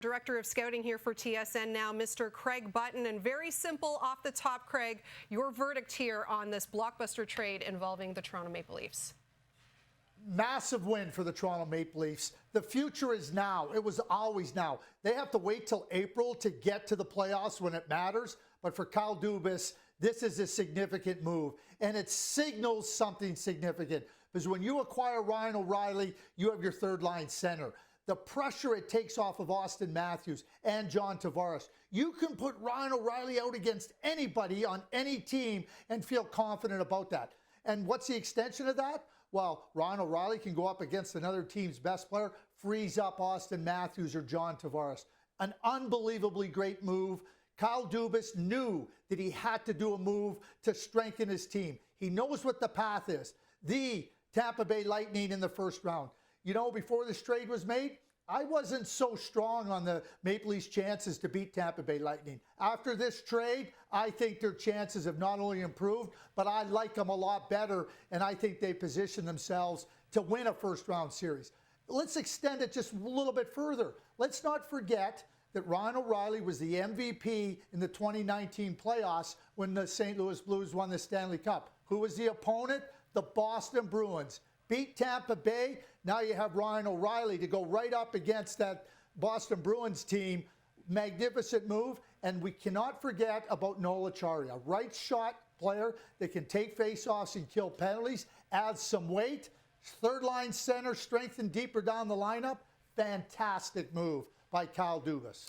Director of Scouting here for TSN now, Mr. Craig Button. And very simple off the top, Craig, your verdict here on this blockbuster trade involving the Toronto Maple Leafs. Massive win for the Toronto Maple Leafs. The future is now. It was always now. They have to wait till April to get to the playoffs when it matters. But for Kyle Dubas, this is a significant move. And it signals something significant. Because when you acquire Ryan O'Reilly, you have your third line center. The pressure it takes off of Austin Matthews and John Tavares. You can put Ryan O'Reilly out against anybody on any team and feel confident about that. And what's the extension of that? Well, Ryan O'Reilly can go up against another team's best player, frees up Austin Matthews or John Tavares. An unbelievably great move. Kyle Dubas knew that he had to do a move to strengthen his team. He knows what the path is. The Tampa Bay Lightning in the first round. You know, before this trade was made, I wasn't so strong on the Maple Leafs' chances to beat Tampa Bay Lightning. After this trade, I think their chances have not only improved, but I like them a lot better, and I think they position themselves to win a first-round series. Let's extend it just a little bit further. Let's not forget that Ryan O'Reilly was the MVP in the 2019 playoffs when the St. Louis Blues won the Stanley Cup. Who was the opponent? The Boston Bruins. Beat Tampa Bay. Now you have Ryan O'Reilly to go right up against that Boston Bruins team. Magnificent move. And we cannot forget about Noel Acciari, a right shot player that can take faceoffs and kill penalties, adds some weight. Third line center, strengthened deeper down the lineup. Fantastic move by Kyle Dubas.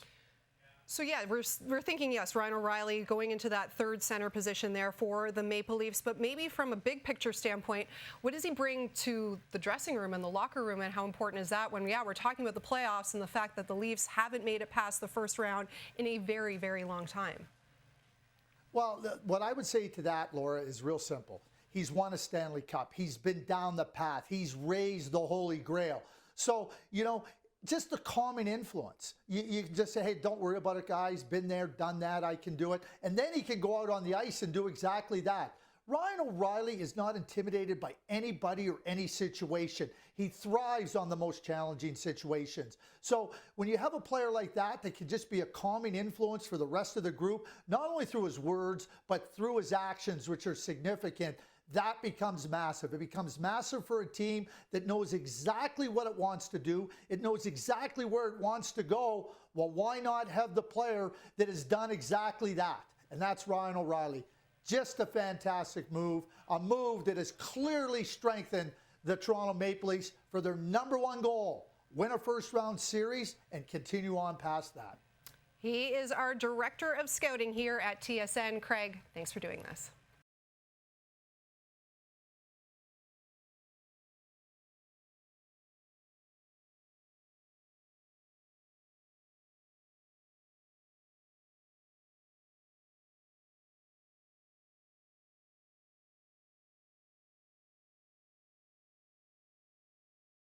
So yeah, we're thinking, yes, Ryan O'Reilly going into that third center position there for the Maple Leafs, but maybe from a big picture standpoint, what does he bring to the dressing room and the locker room, and how important is that when we're talking about the playoffs and the fact that the Leafs haven't made it past the first round in a very, very long time? Well, what I would say to that, Laura, is real simple. He's won a Stanley Cup. He's been down the path. He's raised the Holy Grail. So, you know, just the calming influence. You can just say, hey, don't worry about it, guys. Been there, done that. I can do it. And then he can go out on the ice and do exactly that. Ryan O'Reilly is not intimidated by anybody or any situation. He thrives on the most challenging situations. So when you have a player like that can just be a calming influence for the rest of the group, not only through his words, but through his actions, which are significant, that becomes massive. It becomes massive for a team that knows exactly what it wants to do. It knows exactly where it wants to go. Well, why not have the player that has done exactly that? And that's Ryan O'Reilly. Just a fantastic move, a move that has clearly strengthened the Toronto Maple Leafs for their #1 goal, win a first-round series and continue on past that. He is our Director of Scouting here at TSN. Craig, thanks for doing this.